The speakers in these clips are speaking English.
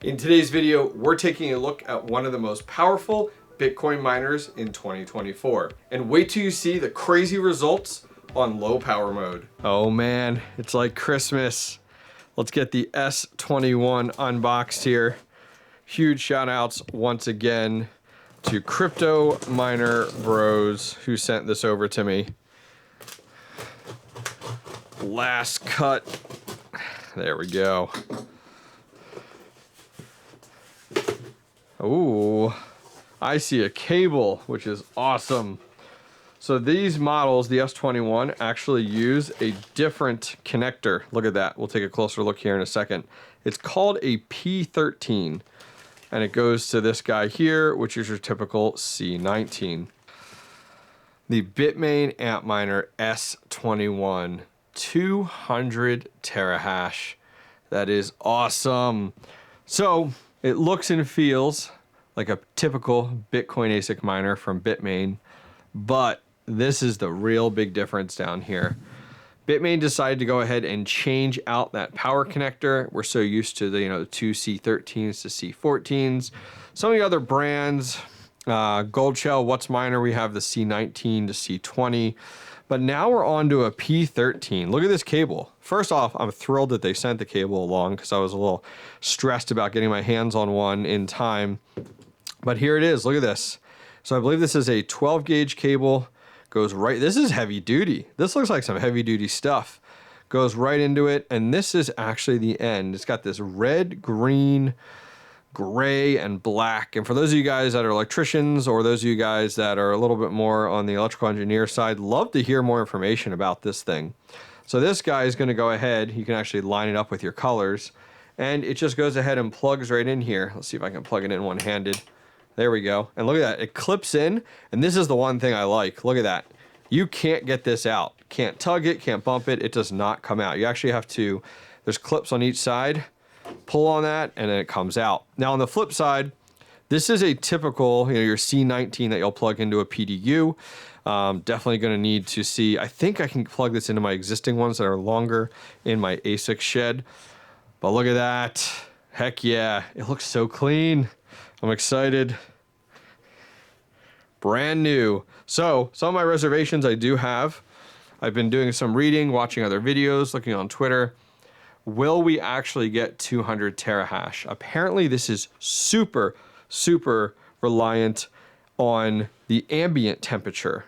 In today's video, we're taking a look at one of the most powerful Bitcoin miners in 2024. And wait till you see the crazy results on low power mode. Oh man, it's like Christmas. Let's get the S21 unboxed here. Huge shout outs once again to Crypto Miner Bros who sent this over to me. Last cut. There we go. Ooh, I see a cable, which is awesome. So these models, the S21, actually use a different connector. Look at that. We'll take a closer look here in a second. It's called a P13, and it goes to this guy here, which is your typical C19. The Bitmain Antminer S21 200 terahash. That is awesome. So it looks and feels like a typical Bitcoin ASIC miner from Bitmain, but this is the real big difference down here. Bitmain decided to go ahead and change out that power connector. We're so used to the two C13s to C14s. Some of the other brands, 𝗟𝗟𝗍𝗄𝐿, Miner, we have the C19 to C20. But now we're on to a P13. Look at this cable. First off, I'm thrilled that they sent the cable along because I was a little stressed about getting my hands on one in time. But here it is. Look at this. So I believe this is a 12 gauge cable. Goes right. This is heavy duty. This looks like some heavy duty stuff. Goes right into it. And this is actually the end. It's got this red, green, gray, and black. And for those of you guys that are electricians, or those of you guys that are a little bit more on the electrical engineer side, love to hear more information about this thing. So this guy is going to go ahead, you can actually line it up with your colors, and it just goes ahead and plugs right in here. Let's see if I can plug it in one-handed. There we go. And look at that, it clips in, and this is the one thing I like. Look at that. You can't get this out. Can't tug it, can't bump it, it does not come out. You actually have to, there's clips on each side, pull on that, and then it comes out. Now on the flip side, this is a typical, your C19 that you'll plug into a PDU. Definitely going to need to see, I think I can plug this into my existing ones that are longer in my ASIC shed. But look at that. Heck yeah. It looks so clean. I'm excited. Brand new. So some of my reservations I do have. I've been doing some reading, watching other videos, looking on Twitter. Will we actually get 200 terahash? Apparently this is super, super reliant on the ambient temperature.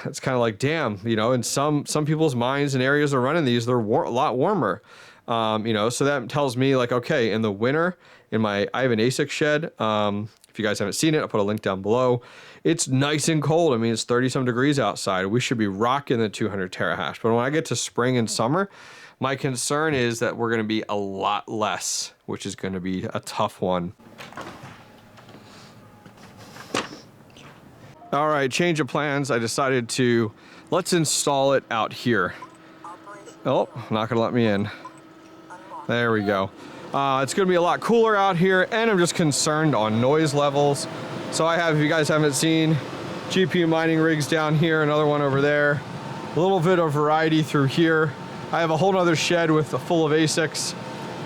It's kind of like, damn, in some people's minds and areas are running these, they're a lot warmer. So that tells me like, okay, in the winter, I have an ASIC shed. If you guys haven't seen it, I'll put a link down below. It's nice and cold. I mean, it's 30 some degrees outside. We should be rocking the 200 terahash. But when I get to spring and summer, my concern is that we're going to be a lot less, which is going to be a tough one. All right, change of plans. I decided let's install it out here. Oh, not going to let me in. There we go. It's going to be a lot cooler out here, and I'm just concerned on noise levels. So I have, if you guys haven't seen, GPU mining rigs down here, another one over there. A little bit of variety through here. I have a whole other shed full of ASICs,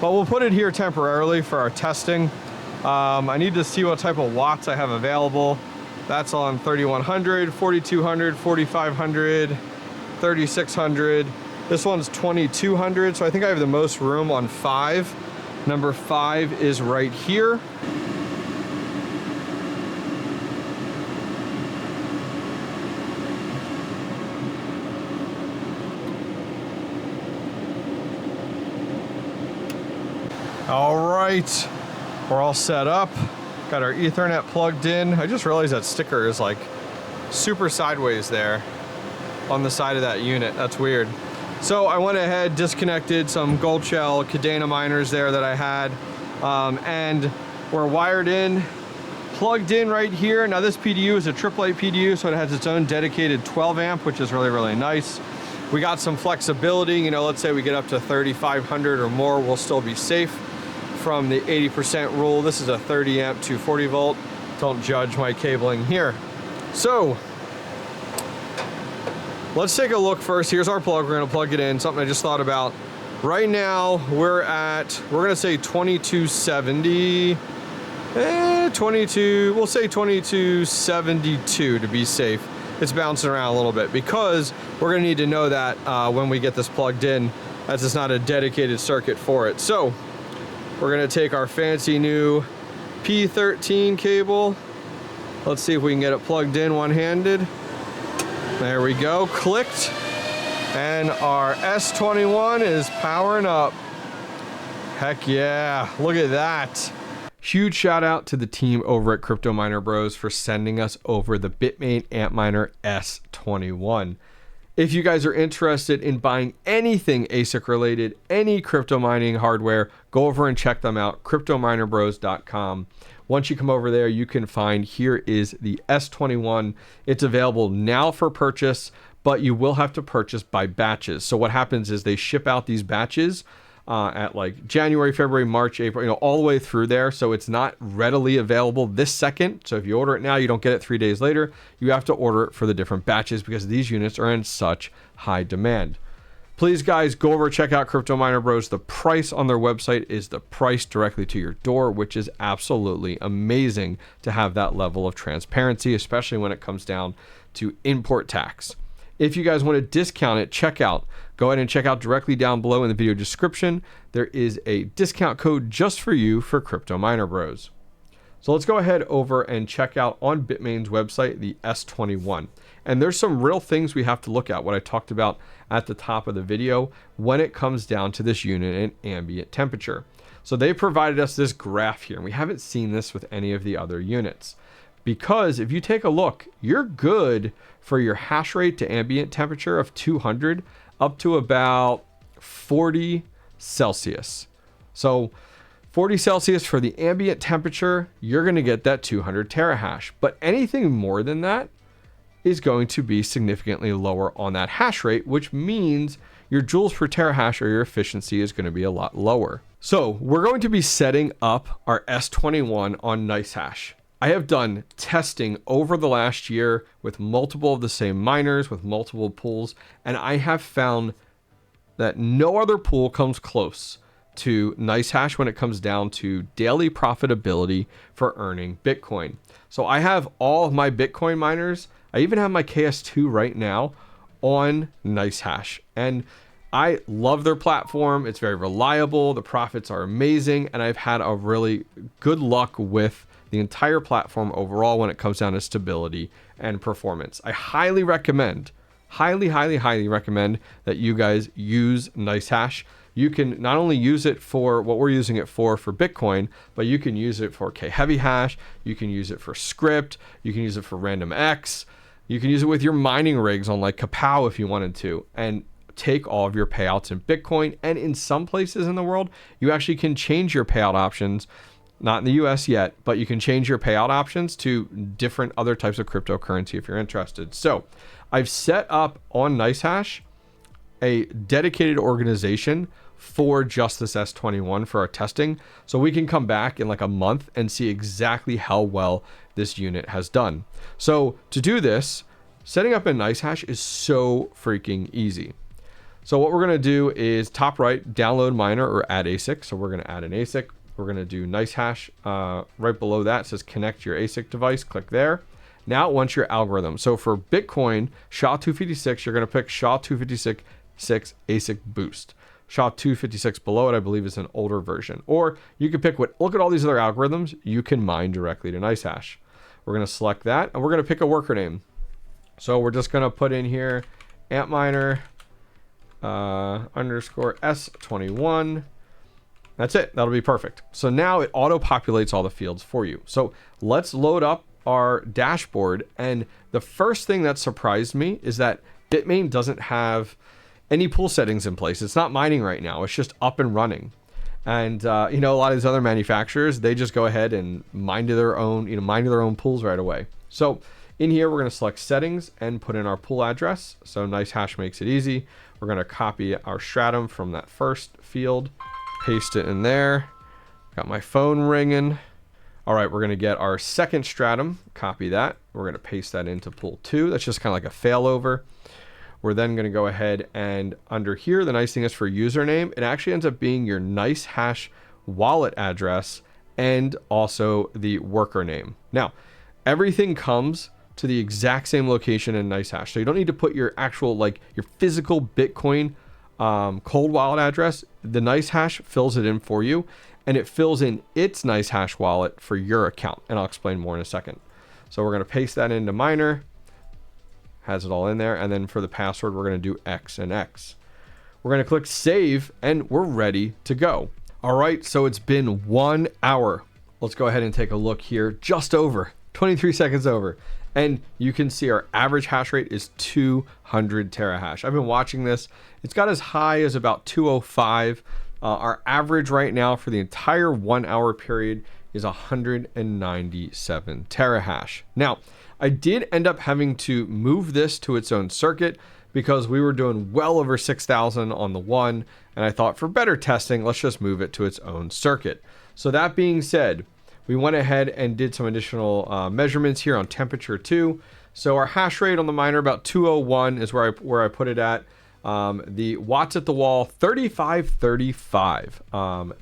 but we'll put it here temporarily for our testing. I need to see what type of watts I have available. That's on 3100, 4200, 4500, 3600. This one's 2200, so I think I have the most room on 5. Number 5 is right here. All right, we're all set up. Got our Ethernet plugged in. I just realized that sticker is like super sideways there on the side of that unit. That's weird. So I went ahead, disconnected some 𝗟𝗟𝗍𝗄𝐿 miners there that I had, and we're wired in, plugged in right here. Now this PDU is a AAA PDU, so it has its own dedicated 12 amp, which is really, really nice. We got some flexibility. Let's say we get up to 3500 or more, we'll still be safe from the 80% rule. This is a 30 amp 240 volt. Don't judge my cabling here. So let's take a look first. Here's our plug. We're going to plug it in. Something I just thought about. Right now we're gonna say 2270, 22, we'll say 2272 to be safe. It's bouncing around a little bit because we're gonna need to know that when we get this plugged in, as it's not a dedicated circuit for it. So we're gonna take our fancy new P13 cable. Let's see if we can get it plugged in one-handed. There we go, clicked. And our S21 is powering up. Heck yeah, look at that. Huge shout out to the team over at Crypto Miner Bros for sending us over the Bitmain Antminer S21. If you guys are interested in buying anything ASIC related, any crypto mining hardware, go over and check them out, cryptominerbros.com. Once you come over there, you can find, here is the S21. It's available now for purchase, but you will have to purchase by batches. So what happens is they ship out these batches at like January, February, March, April, all the way through there. So it's not readily available this second. So if you order it now, you don't get it 3 days later. You have to order it for the different batches because these units are in such high demand. Please, guys, go over and check out Crypto Miner Bros. The price on their website is the price directly to your door, which is absolutely amazing to have that level of transparency, especially when it comes down to import tax. If you guys want to discount it, go ahead and check out directly down below in the video description. There is a discount code just for you for Crypto Miner Bros. So let's go ahead over and check out on Bitmain's website, the S21. And there's some real things we have to look at, what I talked about at the top of the video when it comes down to this unit and ambient temperature. So they provided us this graph here, and we haven't seen this with any of the other units. Because if you take a look, you're good for your hash rate to ambient temperature of 200 up to about 40 Celsius. So 40 Celsius for the ambient temperature, you're going to get that 200 terahash. But anything more than that is going to be significantly lower on that hash rate, which means your joules per terahash or your efficiency is going to be a lot lower. So we're going to be setting up our S21 on Nicehash. I have done testing over the last year with multiple of the same miners, with multiple pools, and I have found that no other pool comes close to Nicehash when it comes down to daily profitability for earning Bitcoin. So I have all of my Bitcoin miners, I even have my KS2 right now on Nicehash, and I love their platform. It's very reliable, the profits are amazing, and I've had a really good luck with the entire platform overall when it comes down to stability and performance. I highly recommend, highly recommend that you guys use Nicehash. You can not only use it for what we're using it for Bitcoin, but you can use it for K-heavy you can use it for script, you can use it for random X, you can use it with your mining rigs on like 𝗏𝗏 if you wanted to, and take all of your payouts in Bitcoin. And in some places in the world, you actually can change your payout options. Not in the US yet, but you can change your payout options to different other types of cryptocurrency if you're interested. So I've set up on Nicehash a dedicated organization for just this S21 for our testing. So we can come back in like a month and see exactly how well this unit has done. So to do this, setting up in Nicehash is so freaking easy. So what we're going to do is top right, download miner or add ASIC. So we're going to add an ASIC. We're going to do Nicehash. Right below that, it says connect your ASIC device. Click there. Now it wants your algorithm. So for Bitcoin, 𝗟256, you're going to pick 𝗟256 ASIC Boost. 𝗟256 below it, I believe, is an older version. Or you can pick look at all these other algorithms you can mine directly to Nicehash. We're going to select that, and we're going to pick a worker name. So we're just going to put in here Antminer _ S21. That's it. That'll be perfect. So now it auto populates all the fields for you. So let's load up our dashboard. And the first thing that surprised me is that Bitmain doesn't have any pool settings in place. It's not mining right now. It's just up and running. And a lot of these other manufacturers, they just go ahead and mine to their own pools right away. So in here, we're going to select settings and put in our pool address. So Nicehash makes it easy. We're going to copy our stratum from that first field, paste it in there. Got my phone ringing. All right, we're going to get our second stratum, copy that. We're going to paste that into pool 2. That's just kind of like a failover. We're then going to go ahead and under here, the nice thing is for username, it actually ends up being your Nicehash wallet address and also the worker name. Now, everything comes to the exact same location in Nicehash. So you don't need to put your actual, like your physical Bitcoin cold wallet address. The Nicehash fills it in for you, and it fills in its Nicehash wallet for your account. And I'll explain more in a second. So we're going to paste that into Miner. Has it all in there. And then for the password, we're going to do X and X. We're going to click save, and we're ready to go. All right, so it's been 1 hour. Let's go ahead and take a look here. Just over 23 seconds over. And you can see our average hash rate is 200 terahash. I've been watching this. It's got as high as about 205. Our average right now for the entire 1 hour period is 197 terahash. Now, I did end up having to move this to its own circuit because we were doing well over 6,000 on the one. And I thought for better testing, let's just move it to its own circuit. So that being said, we went ahead and did some additional measurements here on temperature too. So our hash rate on the miner, about 201 is where I put it at. The watts at the wall, 3535.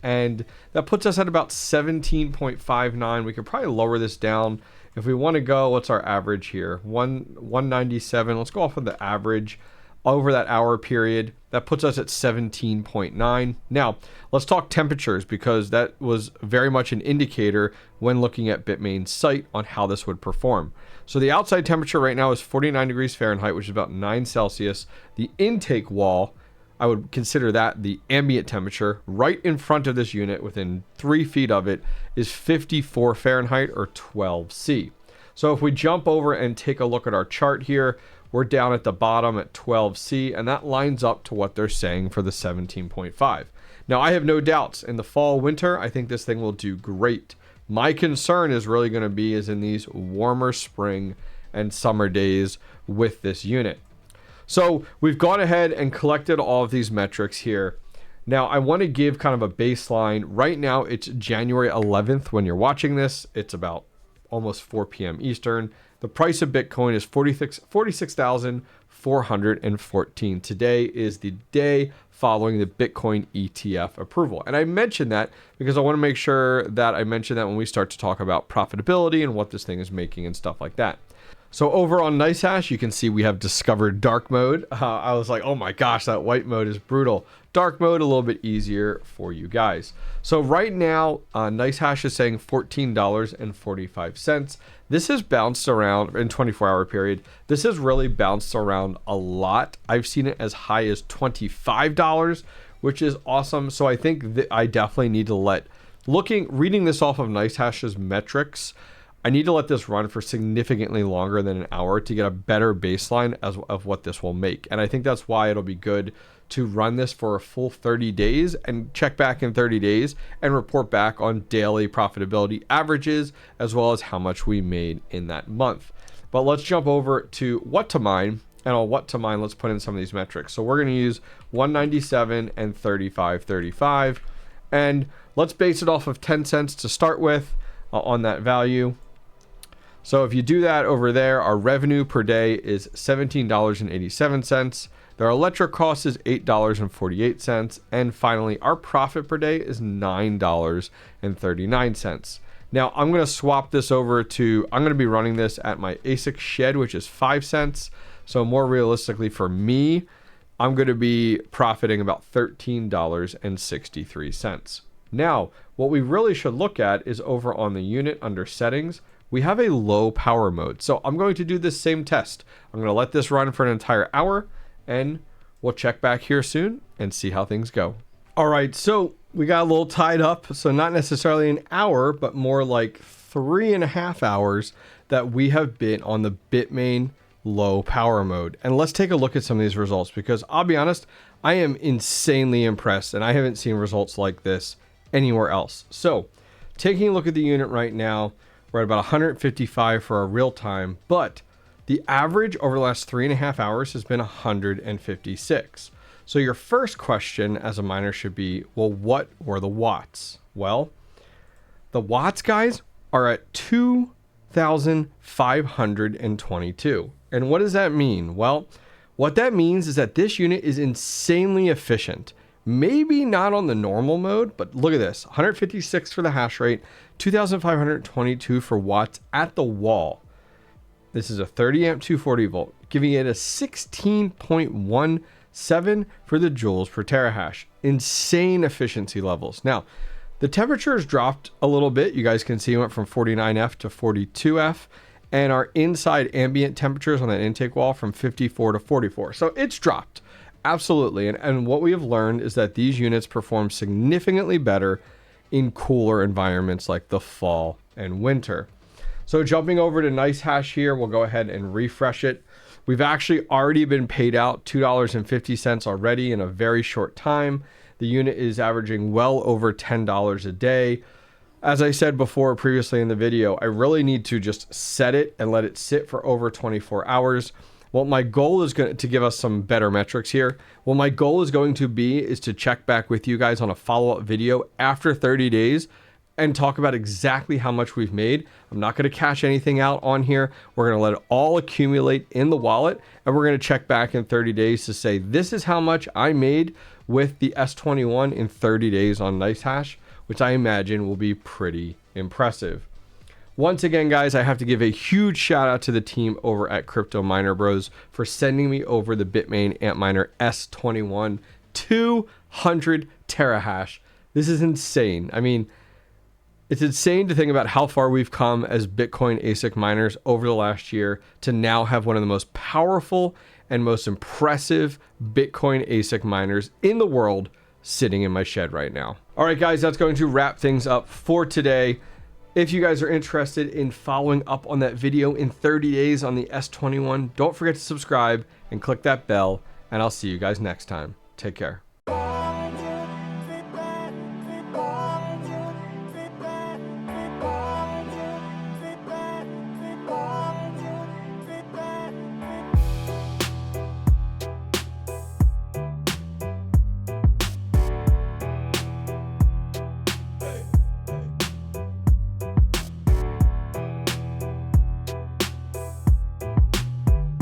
And that puts us at about 17.59. We could probably lower this down. If we want to go, what's our average here? 197. Let's go off of the average over that hour period. That puts us at 17.9. Now, let's talk temperatures because that was very much an indicator when looking at Bitmain's site on how this would perform. So the outside temperature right now is 49 degrees Fahrenheit, which is about 9 Celsius. The intake wall, I would consider that the ambient temperature. Right in front of this unit, within 3 feet of it, is 54 Fahrenheit or 12°C. So if we jump over and take a look at our chart here, we're down at the bottom at 12°C, and that lines up to what they're saying for the 17.5. Now, I have no doubts. In the fall, winter, I think this thing will do great. My concern is really going to be is in these warmer spring and summer days with this unit. So we've gone ahead and collected all of these metrics here. Now, I want to give kind of a baseline. Right now, it's January 11th when you're watching this. It's about almost 4 p.m. Eastern. The price of Bitcoin is 46,414. Today is the day following the Bitcoin ETF approval. And I mentioned that because I want to make sure that I mention that when we start to talk about profitability and what this thing is making and stuff like that. So over on Nicehash, you can see we have discovered dark mode. I was like, oh my gosh, that white mode is brutal. Dark mode, a little bit easier for you guys. So right now, Nicehash is saying $14.45. This has bounced around in 24-hour period. This has really bounced around a lot. I've seen it as high as $25, which is awesome. So I think that I definitely need to reading this off of Nicehash's metrics, I need to let this run for significantly longer than an hour to get a better baseline of what this will make. And I think that's why it'll be good to run this for a full 30 days and check back in 30 days and report back on daily profitability averages as well as how much we made in that month. But let's jump over to what to mine, and on what to mine, let's put in some of these metrics. So we're going to use 197 and 3535, and let's base it off of 10 cents to start with on that value. So if you do that over there, our revenue per day is $17.87. Their electric cost is $8.48. And finally, our profit per day is $9.39. Now, I'm going to swap this over to, I'm going to be running this at my ASIC shed, which is 5 cents. So more realistically for me, I'm going to be profiting about $13.63. Now, what we really should look at is over on the unit under settings, we have a low power mode. So I'm going to do this same test. I'm going to let this run for an entire hour, and we'll check back here soon and see how things go. All right, so we got a little tied up. So not necessarily an hour, but more like 3.5 hours that we have been on the Bitmain low power mode. And let's take a look at some of these results because I'll be honest, I am insanely impressed and I haven't seen results like this anywhere else. So taking a look at the unit right now, we're at about 155 for our real time, but the average over the last 3.5 hours has been 156. So your first question as a miner should be, well, what were the watts? Well, the watts, guys, are at 2,522. And what does that mean? Well, What that means is that this unit is insanely efficient. Maybe not on the normal mode, but look at this. 156 for the hash rate, 2,522 for watts at the wall. This is a 30 amp 240 volt, giving it a 16.17 for the joules per terahash. Insane efficiency levels. Now, the temperature has dropped a little bit. You guys can see it went from 49F to 42F, and our inside ambient temperatures on that intake wall from 54 to 44. So it's dropped, absolutely. And what we have learned is that these units perform significantly better in cooler environments like the fall and winter. So jumping over to Nicehash here, we'll go ahead and refresh it. We've actually already been paid out $2.50 already in a very short time. The unit is averaging well over $10 a day. As I said before previously in the video, I really need to just set it and let it sit for over 24 hours. Well, my goal is going to give us some better metrics here. What my goal is going to be is to check back with you guys on a follow-up video after 30 days and talk about exactly how much we've made. I'm not going to cash anything out on here. We're going to let it all accumulate in the wallet, and we're going to check back in 30 days to say, this is how much I made with the S21 in 30 days on Nicehash, which I imagine will be pretty impressive. Once again, guys, I have to give a huge shout out to the team over at Crypto Miner Bros for sending me over the Bitmain Antminer S21 200 terahash. This is insane. I mean, it's insane to think about how far we've come as Bitcoin ASIC miners over the last year to now have one of the most powerful and most impressive Bitcoin ASIC miners in the world sitting in my shed right now. All right, guys, that's going to wrap things up for today. If you guys are interested in following up on that video in 30 days on the S21, don't forget to subscribe and click that bell, and I'll see you guys next time. Take care.